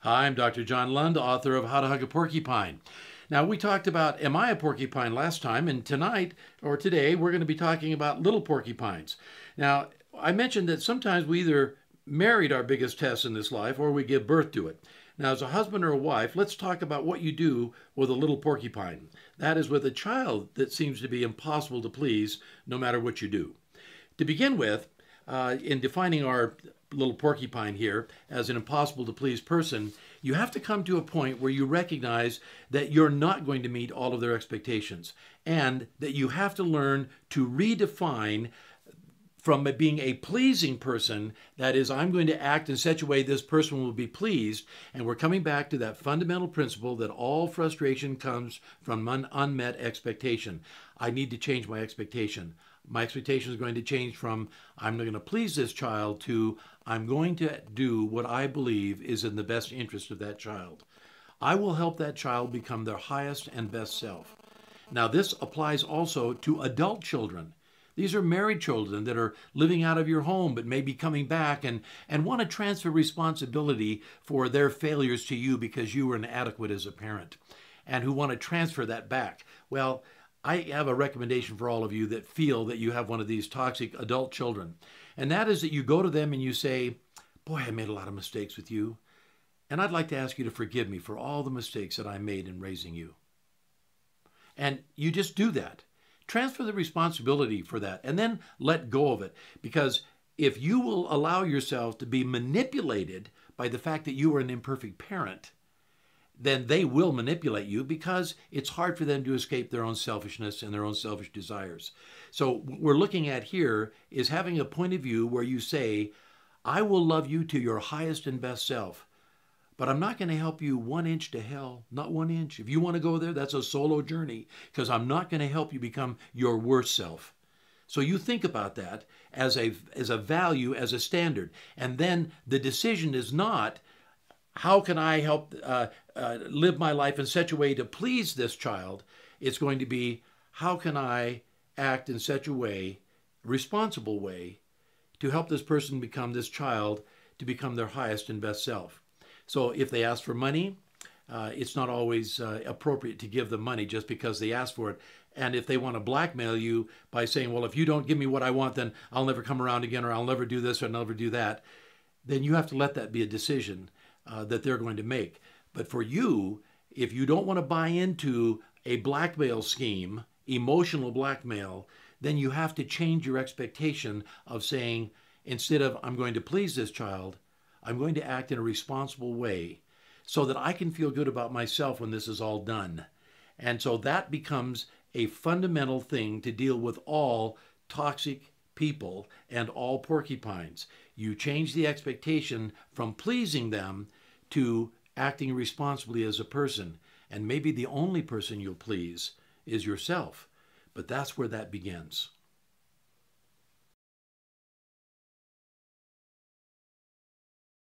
Hi, I'm Dr. John Lund, author of How to Hug a Porcupine. Now, we talked about Am I a Porcupine last time, and tonight, or today, we're going to be talking about little porcupines. Now, I mentioned that sometimes we either married our biggest test in this life or we give birth to it. Now, as a husband or a wife, let's talk about what you do with a little porcupine. That is, with a child that seems to be impossible to please no matter what you do. To begin with, in defining our little porcupine here as an impossible to please person, you have to come to a point where you recognize that you're not going to meet all of their expectations and that you have to learn to redefine from being a pleasing person, that is, I'm going to act in such a way this person will be pleased, and we're coming back to that fundamental principle that all frustration comes from an unmet expectation. I need to change my expectation. My expectation is going to change from I'm going to please this child to I'm going to do what I believe is in the best interest of that child. I will help that child become their highest and best self. Now, this applies also to adult children. These are married children that are living out of your home but may be coming back and want to transfer responsibility for their failures to you because you were inadequate as a parent and who want to transfer that back. Well, I have a recommendation for all of you that feel that you have one of these toxic adult children. And that is that you go to them and you say, boy, I made a lot of mistakes with you. And I'd like to ask you to forgive me for all the mistakes that I made in raising you. And you just do that. Transfer the responsibility for that and then let go of it. Because if you will allow yourself to be manipulated by the fact that you are an imperfect parent, then they will manipulate you because it's hard for them to escape their own selfishness and their own selfish desires. So what we're looking at here is having a point of view where you say, I will love you to your highest and best self, but I'm not going to help you 1 inch to hell, not 1 inch. If you want to go there, that's a solo journey because I'm not going to help you become your worst self. So you think about that as a value, as a standard. And then the decision is not, how can I help live my life in such a way to please this child? It's going to be, how can I act in such a way, responsible way, to help this person become this child, to become their highest and best self. So if they ask for money, it's not always appropriate to give them money just because they ask for it. And if they want to blackmail you by saying, well, if you don't give me what I want, then I'll never come around again, or I'll never do this or I'll never do that, then you have to let that be a decision that they're going to make. But for you, if you don't want to buy into a blackmail scheme, emotional blackmail, then you have to change your expectation of saying, instead of I'm going to please this child, I'm going to act in a responsible way so that I can feel good about myself when this is all done. And so that becomes a fundamental thing to deal with all toxic people and all porcupines. You change the expectation from pleasing them to acting responsibly as a person. And maybe the only person you'll please is yourself. But that's where that begins.